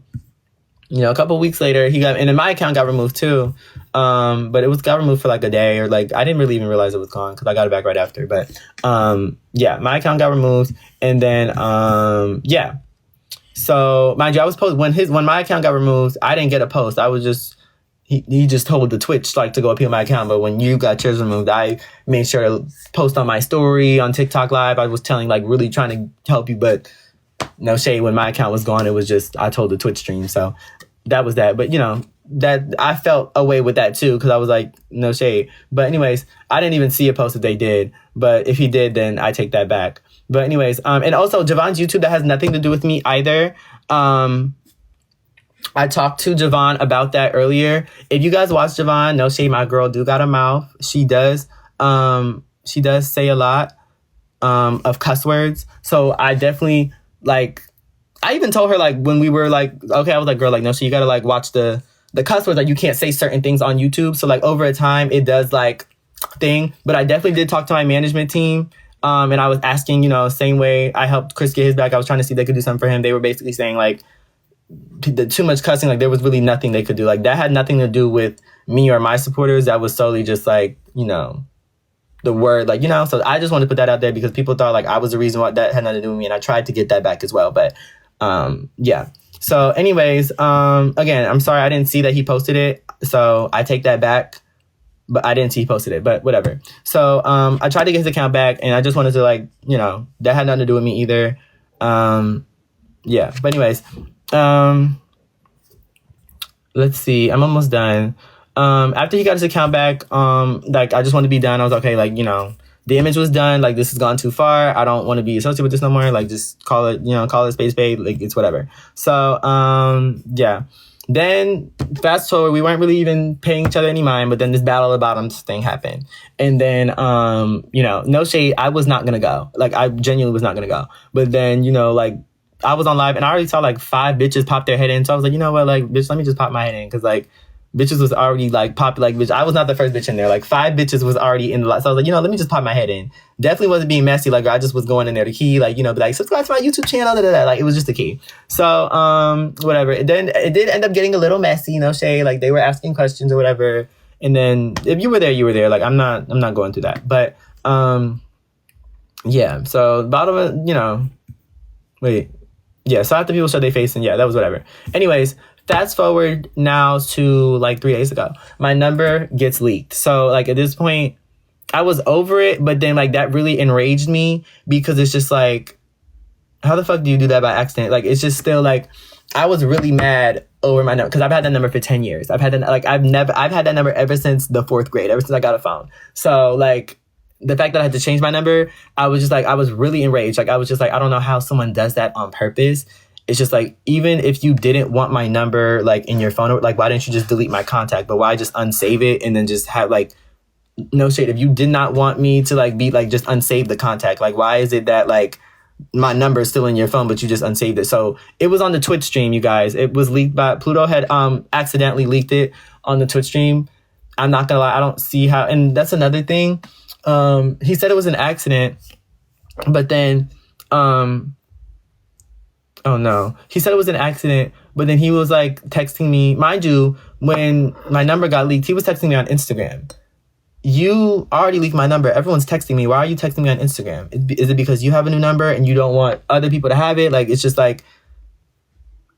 you know, a couple of weeks later, and then my account got removed too. But it got removed for like a day or like, I didn't really even realize it was gone because I got it back right after. But, yeah, my account got removed. And then, yeah. So mind you, I was when my account got removed, I didn't get a post. I was just, he just told the Twitch like to go appeal my account. But when you got yours removed, I made sure to post on my story on TikTok Live. I was telling like really trying to help you, but no shade, when my account was gone, it was just, I told the Twitch stream. So that was that. But, you know, that I felt away with that too, because I was like, no shade. But anyways, I didn't even see a post if they did. But if he did, then I take that back. But anyways, and also Javon's YouTube, that has nothing to do with me either. I talked to Javon about that earlier. If you guys watch Javon, no shade, my girl do got a mouth. She does say a lot of cuss words. So I definitely, like, I even told her, like, when we were like, okay, I was like, girl, like, no shit, you gotta like watch the cuss words. Like, you can't say certain things on YouTube. So like over a time it does like thing. But I definitely did talk to my management team. And I was asking, you know, same way I helped Chris get his back. I was trying to see if they could do something for him. They were basically saying like, the too much cussing, like there was really nothing they could do. Like that had nothing to do with me or my supporters. That was solely just like, you know, the word, like, you know. So I just wanted to put that out there because people thought like I was the reason why that had nothing to do with me, and I tried to get that back as well. But yeah. So anyways, again, I'm sorry I didn't see that he posted it, so I take that back. But I didn't see he posted it, but whatever. So I tried to get his account back, and I just wanted to, like, you know, that had nothing to do with me either. Yeah, but anyways, let's see. I'm almost done. After he got his account back, like, I just wanted to be done. I was okay, like, you know, the image was done. Like, this has gone too far. I don't want to be associated with this no more. Like, just call it, you know, call it space paid. Like, it's whatever. So, yeah. Then fast forward, we weren't really even paying each other any mind, but then this Battle of the Bottoms thing happened. And then, you know, no shade, I was not going to go. Like, I genuinely was not going to go. But then, you know, like, I was on live and I already saw like 5 bitches pop their head in. So I was like, you know what, like, bitch, let me just pop my head in. Cause like, bitches was already like popping, like, bitch, I was not the first bitch in there. Like 5 bitches was already in the live. So I was like, you know, let me just pop my head in. Definitely wasn't being messy. Like, I just was going in there to key, like, you know, be like, subscribe to my YouTube channel, da, da, da. Like, it was just a key. So, whatever. Then it did end up getting a little messy, you know, Shay, like they were asking questions or whatever. And then if you were there, you were there. Like, I'm not going through that. But, yeah. So bottom of, you know, wait. Yeah, so after people showed their face, and yeah, that was whatever. Anyways, fast forward now to like 3 days ago. My number gets leaked. So like at this point, I was over it, but then like that really enraged me because it's just like, how the fuck do you do that by accident? Like, it's just still like, I was really mad over my number because I've had that number for 10 years. I've had that number ever since the 4th grade, ever since I got a phone. So like, the fact that I had to change my number, I was just like, I was really enraged. Like, I was just like, I don't know how someone does that on purpose. It's just like, even if you didn't want my number, like, in your phone, like, why didn't you just delete my contact? But why just unsave it and then just have, like, no shade. If you did not want me to, like, be, like, just unsave the contact, like, why is it that, like, my number is still in your phone, but you just unsaved it? So it was on the Twitch stream, you guys. It was leaked by, Pluto had accidentally leaked it on the Twitch stream. I'm not gonna lie, I don't see how, and that's another thing. He said it was an accident, but then, oh no, he said it was an accident, but then he was like texting me, mind you, when my number got leaked, he was texting me on Instagram. You already leaked my number. Everyone's texting me. Why are you texting me on Instagram? Is it because you have a new number and you don't want other people to have it? Like, it's just like,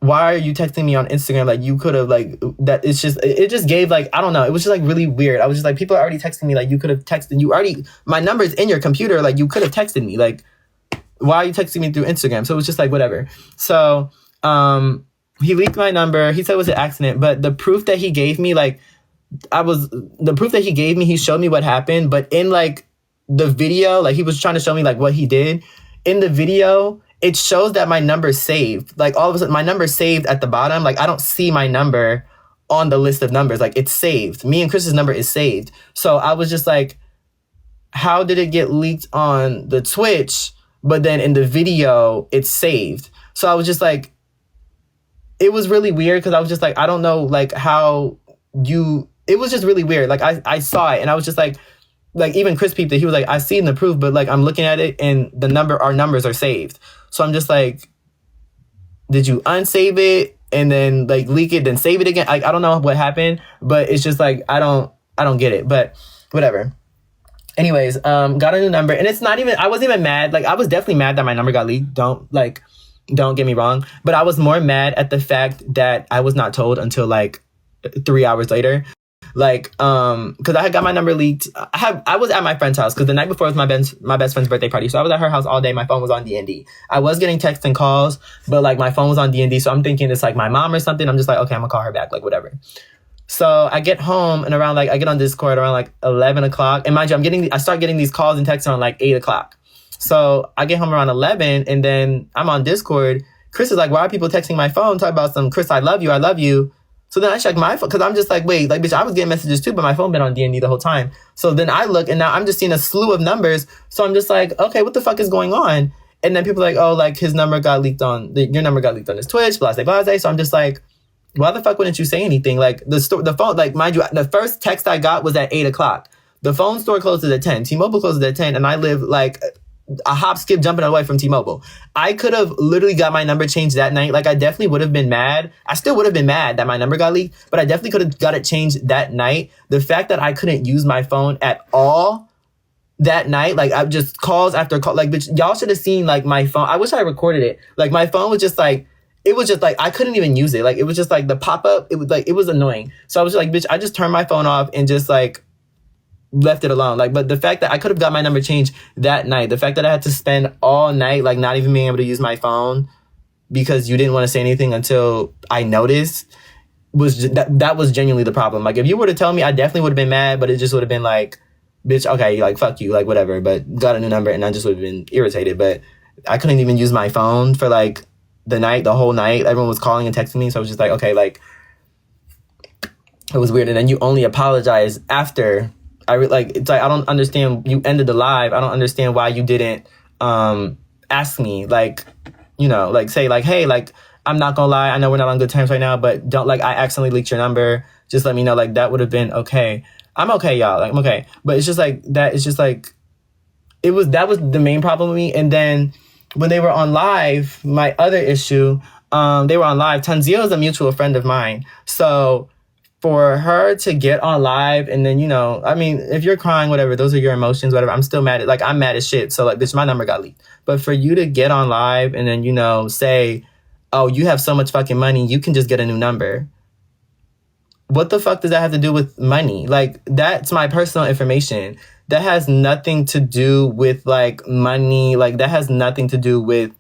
why are you texting me on Instagram? Like, you could have, like, that, it's just, it just gave, like, I don't know. It was just, like, really weird. I was just, like, people are already texting me. Like, you could have texted, my number's in your computer. Like, you could have texted me. Like, why are you texting me through Instagram? So it was just, like, whatever. So, he leaked my number. He said it was an accident. But the proof that he gave me, like, he showed me what happened. But in, like, the video, like, he was trying to show me, like, what he did. In the video, it shows that my number's saved. Like, all of a sudden, my number's saved at the bottom. Like, I don't see my number on the list of numbers. Like, it's saved. Me and Chris's number is saved. So I was just like, how did it get leaked on the Twitch, but then in the video, it's saved? So I was just like, it was really weird because I was just like, I don't know, like, how it was just really weird. Like, I saw it and I was just like, even Chris peeped it. He was like, I seen the proof, but like, I'm looking at it and our numbers are saved. So I'm just like, did you unsave it and then like leak it, then save it again? Like, I don't know what happened, but it's just like, I don't get it, but whatever. Anyways, got a new number, and it's not even, I wasn't even mad. Like, I was definitely mad that my number got leaked. Don't get me wrong, but I was more mad at the fact that I was not told until like 3 hours later. Like, because I had got my number leaked. I was at my friend's house because the night before was my best friend's birthday party. So I was at her house all day. My phone was on D&D. I was getting texts and calls, but like my phone was on D&D. So I'm thinking it's like my mom or something. I'm just like, okay, I'm gonna call her back, like whatever. So I get home and around like, I get on Discord around like 11 o'clock. And mind you, I start getting these calls and texts on like 8 o'clock. So I get home around 11 and then I'm on Discord. Chris is like, why are people texting my phone? Talk about some, Chris, I love you, I love you. So then I check my phone because I'm just like, wait, like, bitch, I was getting messages too, but my phone been on D&D the whole time. So then I look and now I'm just seeing a slew of numbers. So I'm just like, okay, what the fuck is going on? And then people are like, oh, like his number got leaked on, your number got leaked on his Twitch, blase. So I'm just like, why the fuck wouldn't you say anything? Like the phone, like mind you, the first text I got was at 8 o'clock. The phone store closes at 10. T-Mobile closes at 10 and I live like a hop, skip, jumping away from T-Mobile. I could have literally got my number changed that night. Like I definitely would have been mad. I still would have been mad that my number got leaked, but I definitely could have got it changed that night. The fact that I couldn't use my phone at all that night, like I just calls after call, like bitch, y'all should have seen like my phone. I wish I recorded it. Like my phone was just like, it was just like, I couldn't even use it. Like it was just like the pop-up, it was like, it was annoying. So I was just like, bitch, I just turned my phone off and just like left it alone. Like, but the fact that I could have got my number changed that night, the fact that I had to spend all night like not even being able to use my phone because you didn't want to say anything until I noticed was just, that was genuinely the problem. Like if you were to tell me, I definitely would have been mad, but it just would have been like, bitch, okay, like fuck you, like whatever, but got a new number and I just would have been irritated. But I couldn't even use my phone for like the whole night. Everyone was calling and texting me, so I was just like, okay, like it was weird. And then you only apologize after it's like I don't understand. You ended the live. I don't understand why you didn't ask me, like, you know, like say like, hey, like I'm not gonna lie, I know we're not on good terms right now, but don't, like, I accidentally leaked your number, just let me know. Like that would have been okay. I'm okay, y'all, like I'm okay. But it's just like that, it's just like that was the main problem with me. And then when they were on live, my other issue, they were on live. Tanzio is a mutual friend of mine. So for her to get on live and then, you know, I mean, if you're crying, whatever, those are your emotions, whatever. I'm still mad I'm mad as shit. So like, bitch, my number got leaked. But for you to get on live and then, you know, say, oh, you have so much fucking money, you can just get a new number. What the fuck does that have to do with money? Like, that's my personal information. That has nothing to do with like money. Like that has nothing to do with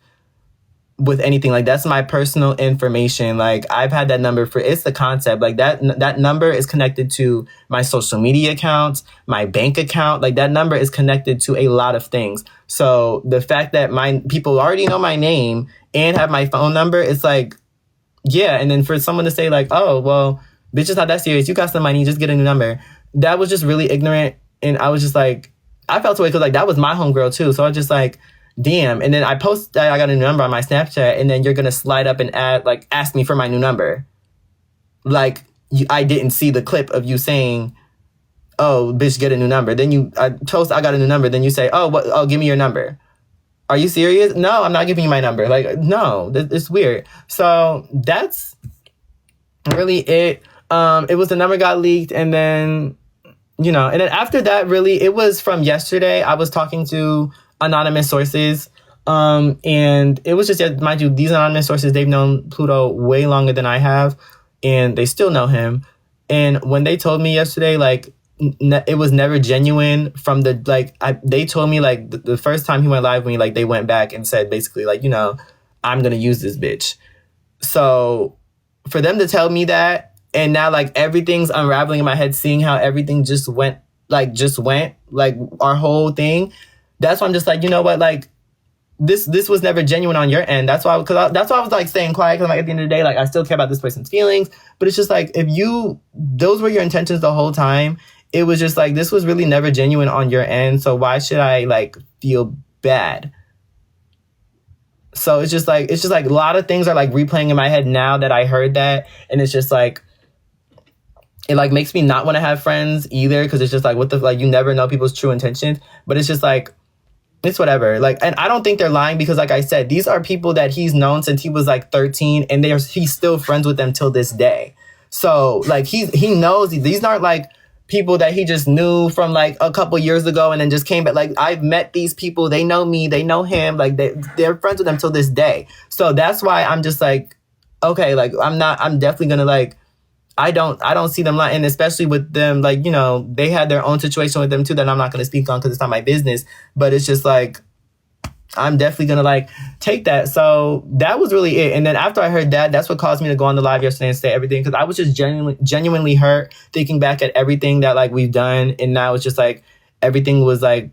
anything. Like that's my personal information. Like I've had that number it's the concept. Like that number is connected to my social media accounts, my bank account. Like that number is connected to a lot of things. So the fact that people already know my name and have my phone number, it's like, yeah. And then for someone to say like, oh, well, bitch, it's not that serious. You got some money, just get a new number. That was just really ignorant. And I was just like, I felt away because like that was my homegirl too. So I was just like, damn. And then I post that I got a new number on my Snapchat, and then you're gonna slide up and ask me for my new number. Like I didn't see the clip of you saying, "Oh, bitch, get a new number." Then I post I got a new number. Then you say, "Oh, what? Oh, give me your number." Are you serious? No, I'm not giving you my number. Like no, it's weird. So that's really it. It was the number got leaked, and then, you know, and then after that, really, it was from yesterday. I was talking to anonymous sources, and it was just, mind you, these anonymous sources, they've known Pluto way longer than I have, and they still know him. And when they told me yesterday, like, it was never genuine from the, like, they told me, like, the first time he went live with me, like, they went back and said, basically, like, you know, I'm gonna use this bitch. So for them to tell me that, and now, like, everything's unraveling in my head, seeing how everything just went, like, our whole thing. That's why I'm just like, you know what, like, this was never genuine on your end. That's why I was, like, staying quiet, because, like, at the end of the day, like, I still care about this person's feelings. But it's just, like, those were your intentions the whole time. It was just, like, this was really never genuine on your end. So why should I, like, feel bad? So it's just, like, a lot of things are, like, replaying in my head now that I heard that. And it's just, like, it, like, makes me not want to have friends either, because it's just, like, like, you never know people's true intentions. But it's just, like, it's whatever. Like, and I don't think they're lying, because, like I said, these are people that he's known since he was, like, 13, and he's still friends with them till this day. So, like, he knows these aren't, like, people that he just knew from, like, a couple years ago and then just came back. Like, I've met these people. They know me. They know him. Like, they're friends with them till this day. So that's why I'm just, like, okay, like, I'm definitely gonna, like, I don't see them lying, and especially with them, like, you know, they had their own situation with them too that I'm not going to speak on because it's not my business. But it's just like, I'm definitely going to like take that. So that was really it. And then after I heard that, that's what caused me to go on the live yesterday and say everything, because I was just genuinely hurt thinking back at everything that like we've done. And now it's just like everything was like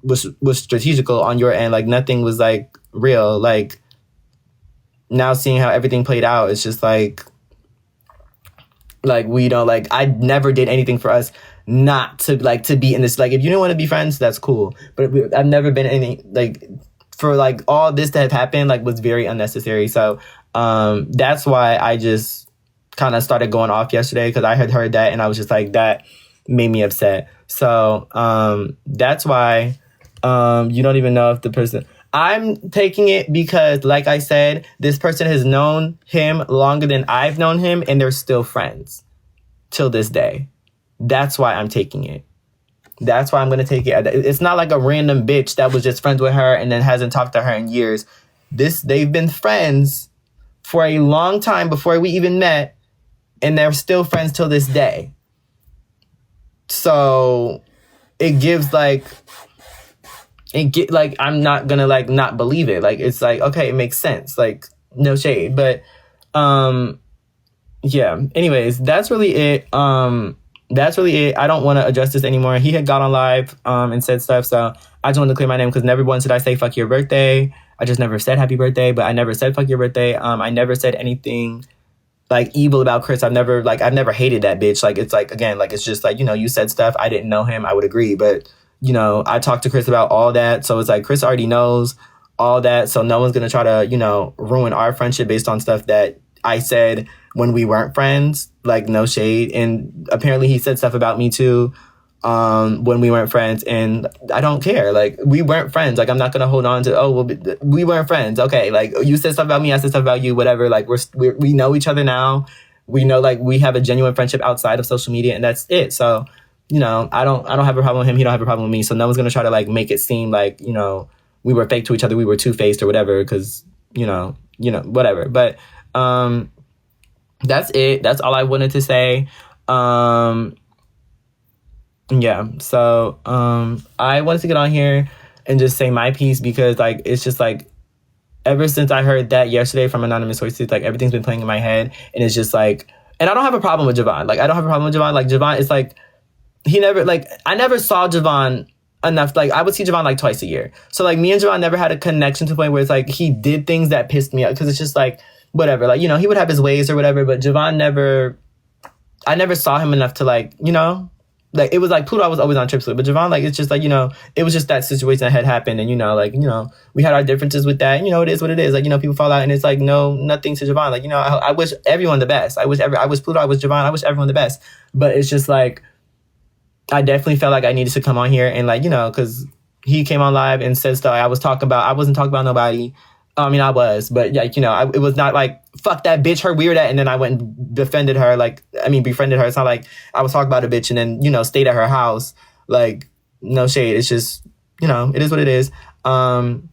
was strategical on your end. Like nothing was like real. Like now seeing how everything played out, it's just like we don't, like, I never did anything for us not to like to be in this. Like if you don't want to be friends, that's cool, but I've never been any like for like all this to have happened like was very unnecessary. So that's why I just kind of started going off yesterday, because I had heard that and I was just like, that made me upset. So that's why you don't even know if the person, I'm taking it because, like I said, this person has known him longer than I've known him, and they're still friends till this day. That's why I'm taking it. That's why I'm going to take it. It's not like a random bitch that was just friends with her and then hasn't talked to her in years. They've been friends for a long time before we even met, and they're still friends till this day. So it gives like, I'm not gonna like not believe it. Like it's like, okay, it makes sense. Like no shade, but yeah. Anyways, that's really it. That's really it. I don't want to address this anymore. He had got on live and said stuff, so I just wanted to clear my name, because never once did I say fuck your birthday. I just never said happy birthday, but I never said fuck your birthday. I never said anything like evil about Chris. I've never hated that bitch. Like it's like, again, like it's just like, you know, you said stuff. I didn't know him. I would agree, but you know, I talked to Chris about all that. So it's like Chris already knows all that. So no one's going to try to, you know, ruin our friendship based on stuff that I said when we weren't friends. Like no shade. And apparently he said stuff about me too when we weren't friends. And I don't care. Like we weren't friends. Like I'm not going to hold on to, oh, well, we weren't friends. Okay. Like you said stuff about me. I said stuff about you, whatever. Like we know each other now. We know like we have a genuine friendship outside of social media, and that's it. So you know, I don't have a problem with him. He don't have a problem with me. So no one's going to try to like make it seem like, you know, we were fake to each other. We were two-faced or whatever. Cause you know, whatever. But, that's it. That's all I wanted to say. Yeah. So, I wanted to get on here and just say my piece, because like, it's just like, ever since I heard that yesterday from anonymous sources, like everything's been playing in my head, and it's just like, and I don't have a problem with Javon. Like, I don't have a problem with Javon. Like Javon is like, he never, like, I never saw Javon enough. Like, I would see Javon like twice a year. So, like, me and Javon never had a connection to the point where it's like he did things that pissed me off. Because it's just like, whatever. Like, you know, he would have his ways or whatever. But Javon I never saw him enough to, like, you know, like, it was like Pluto, I was always on trips with. But Javon, like, it's just like, you know, it was just that situation that had happened. And, you know, like, you know, we had our differences with that. And, you know, it is what it is. Like, you know, people fall out. And it's like, no, nothing to Javon. Like, you know, I wish everyone the best. I wish Pluto, I wish Javon, I wish everyone the best. But it's just like, I definitely felt like I needed to come on here and like, you know, because he came on live and said stuff. I wasn't talking about nobody. I mean, I was, but like, you know, it was not like, fuck that bitch, her weird at, and then I went and defended her. Like, I mean, befriended her. It's not like I was talking about a bitch and then, you know, stayed at her house. Like, no shade. It's just, you know, it is what it is. I'm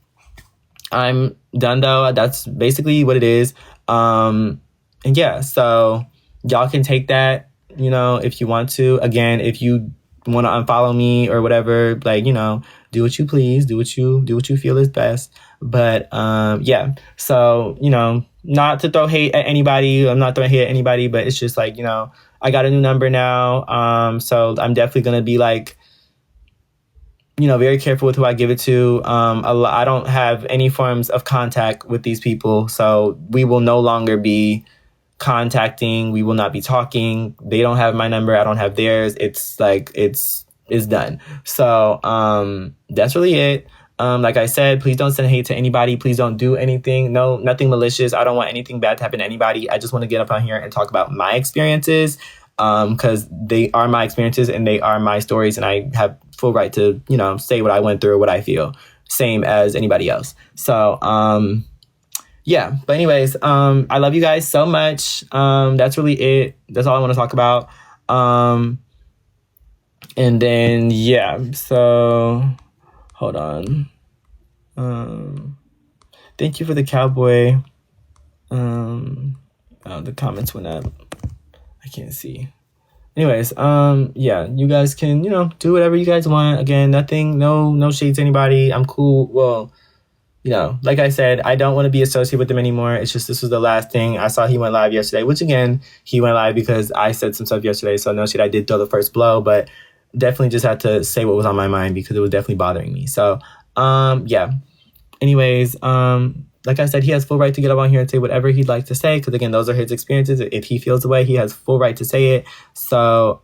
done though. That's basically what it is. And yeah, so y'all can take that, you know, if you want to. Again, if you want to unfollow me or whatever, like, you know, do what you please, do what you feel is best. But yeah, so, you know, not to throw hate at anybody. I'm not throwing hate at anybody, but it's just like, you know, I got a new number now. So I'm definitely going to be like, you know, very careful with who I give it to. I don't have any forms of contact with these people. So we will no longer be contacting. We will not be talking. They don't have my number. I don't have theirs. It's like, it's done. So that's really it. Like I said, please don't send hate to anybody. Please don't do anything. No, nothing malicious. I don't want anything bad to happen to anybody. I just want to get up on here and talk about my experiences, because they are my experiences and they are my stories, and I have full right to, you know, say what I went through, what I feel, same as anybody else. So yeah, but anyways, I love you guys so much. That's really it. That's all I want to talk about. And then yeah, so hold on. Thank you for the cowboy. Oh, the comments went up. I can't see. Anyways, yeah, you guys can, do whatever you guys want. Again, nothing, no shade to anybody. I'm cool. Well, like I said, I don't want to be associated with them anymore. It's just, this was the last thing. I saw he went live yesterday, which again, he went live because I said some stuff yesterday. So no shade, I did throw the first blow, but definitely just had to say what was on my mind because it was definitely bothering me. So, yeah. Anyways, like I said, he has full right to get up on here and say whatever he'd like to say. Because again, those are his experiences. If he feels the way, he has full right to say it. So,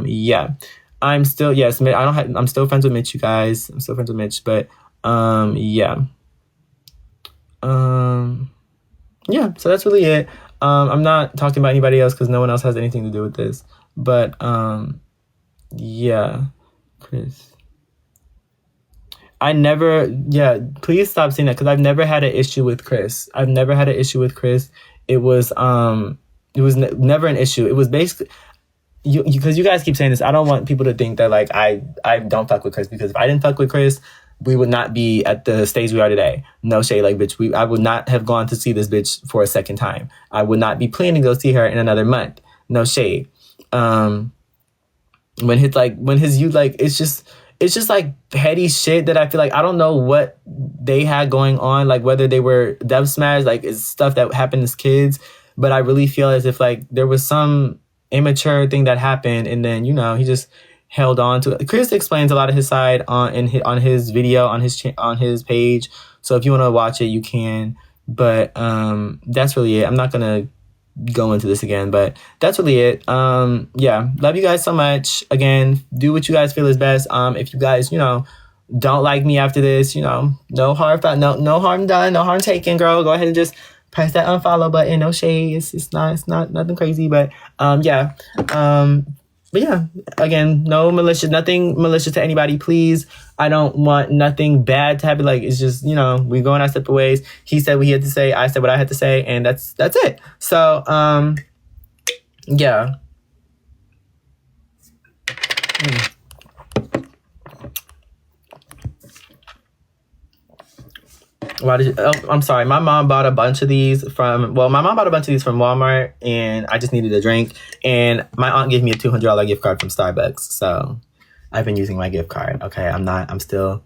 yeah, I'm still, yes, I'm still friends with Mitch, you guys. I'm still friends with Mitch, but, yeah. Yeah, so that's really it. I'm not talking about anybody else because no one else has anything to do with this. But, yeah, Chris. Please stop saying that because I've never had an issue with Chris. It was never an issue. It was basically, because you guys keep saying this, I don't want people to think that like I don't fuck with Chris, because if I didn't fuck with Chris, we would not be at the stage we are today. No shade, like bitch, I would not have gone to see this bitch for a second time. I would not be planning to go see her in another month. No shade. When his youth, like it's just like petty shit that I feel like I don't know what they had going on, like whether they were dub smash, like it's stuff that happened as kids, but I really feel as if like there was some immature thing that happened, and then he just held on to it. Chris explains a lot of his side on his video on his page, so if you want to watch it you can, but that's really it. I'm not gonna go into this again, but that's really it. Yeah, love you guys so much. Again, do what you guys feel is best. If you guys don't like me after this, no harm done, no harm taken, girl. Go ahead and just press that unfollow button. No shade. It's not nothing crazy, but yeah. But yeah, again, nothing malicious to anybody, please. I don't want nothing bad to happen. Like, it's just, we going our separate ways. He said what he had to say. I said what I had to say. And that's it. So, yeah. I'm sorry. My mom bought a bunch of these from Walmart, and I just needed a drink. And my aunt gave me a $200 gift card from Starbucks. So I've been using my gift card. Okay. I'm still,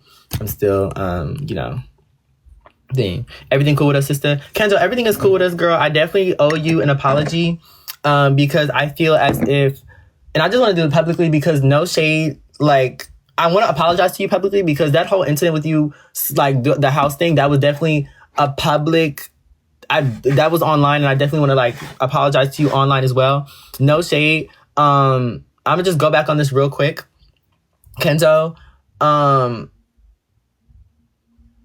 thing. Everything cool with us, sister? Kendall, everything is cool with us, girl. I definitely owe you an apology, because I feel as if, and I just want to do it publicly because no shade, like, I want to apologize to you publicly because that whole incident with you, like the house thing, that was definitely a public, that was online, and I definitely want to like apologize to you online as well. No shade. I'm gonna just go back on this real quick. Kenzo,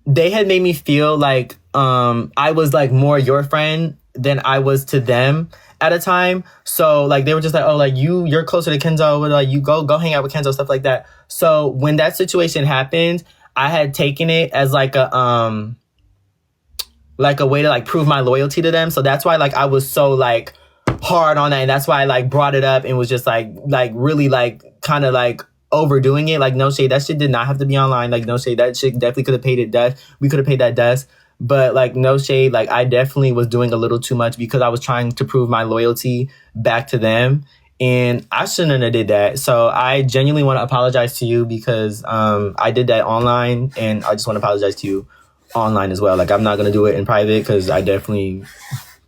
they had made me feel like I was like more your friend than I was to them at a time. So like they were just like, oh, like you're closer to Kenzo, but like you go hang out with Kenzo, stuff like that. So when that situation happened, I had taken it as like a way to like prove my loyalty to them. So that's why like I was so like hard on that, and that's why I like brought it up and was just like really like kind of like overdoing it. Like no shade, that shit did not have to be online. Like no shade, that shit definitely could have paid it dust. We could have paid that dust. But like no shade, like I definitely was doing a little too much because I was trying to prove my loyalty back to them, and I shouldn't have did that. So I genuinely want to apologize to you because I did that online, and I just want to apologize to you online as well. Like I'm not gonna do it in private because I definitely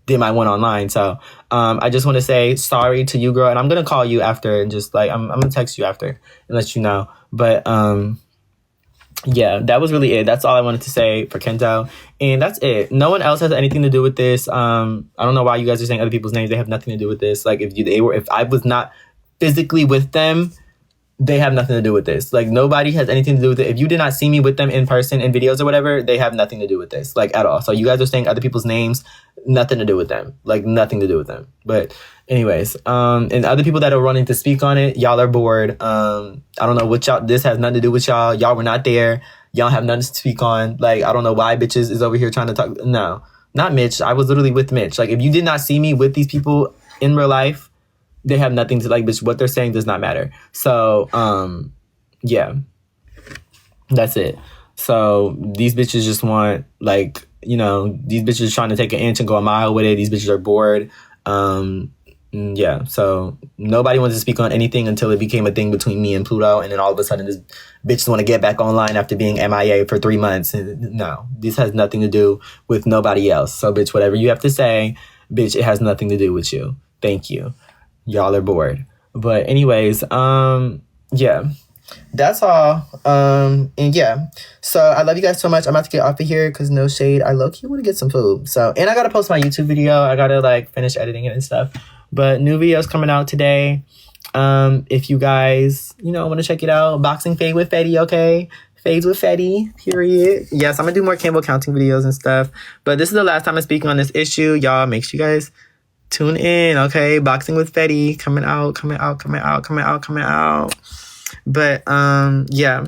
did my one online. So I just want to say sorry to you, girl, and I'm gonna call you after and just like I'm gonna text you after and let you know. But yeah, that was really it. That's all I wanted to say for Kento. And that's it. No one else has anything to do with this. I don't know why you guys are saying other people's names. They have nothing to do with this. Like if I was not physically with them, they have nothing to do with this. Like nobody has anything to do with it. If you did not see me with them in person in videos or whatever, they have nothing to do with this, like at all. So you guys are saying other people's names, nothing to do with them, like nothing to do with them. But anyways, and other people that are running to speak on it, y'all are bored. I don't know what y'all, this has nothing to do with y'all. Y'all were not there. Y'all have nothing to speak on. Like, I don't know why bitches is over here trying to talk. No, not Mitch. I was literally with Mitch. Like if you did not see me with these people in real life, they have nothing to like, bitch, what they're saying does not matter. So, yeah, that's it. So these bitches just want like, these bitches trying to take an inch and go a mile with it. These bitches are bored. Yeah, so nobody wanted to speak on anything until it became a thing between me and Pluto, and then all of a sudden this bitch want to get back online after being MIA for 3 months. And no, this has nothing to do with nobody else. So bitch, whatever you have to say, bitch, it has nothing to do with you. Thank you. Y'all are bored. But anyways, yeah. That's all. And yeah. So I love you guys so much. I'm about to get off of here because no shade. I low-key want to get some food. So, and I gotta post my YouTube video. I gotta like finish editing it and stuff. But new videos coming out today. If you guys, want to check it out, boxing fade with Fetty, okay? Fades with Fetty, period. Yes, I'm gonna do more candle counting videos and stuff. But this is the last time I'm speaking on this issue. Y'all, make sure you guys tune in, okay? Boxing with Fetty coming out. But yeah.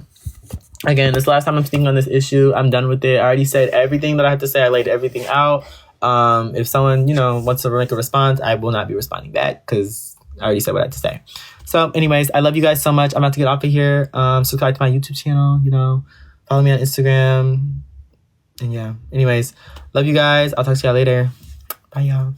Again, this is the last time I'm speaking on this issue. I'm done with it. I already said everything that I had to say. I laid everything out. If someone, wants to make a response, I will not be responding back because I already said what I had to say. So anyways, I love you guys so much. I'm about to get off of here. Subscribe to my YouTube channel, follow me on Instagram. And yeah, anyways, love you guys. I'll talk to y'all later. Bye, y'all.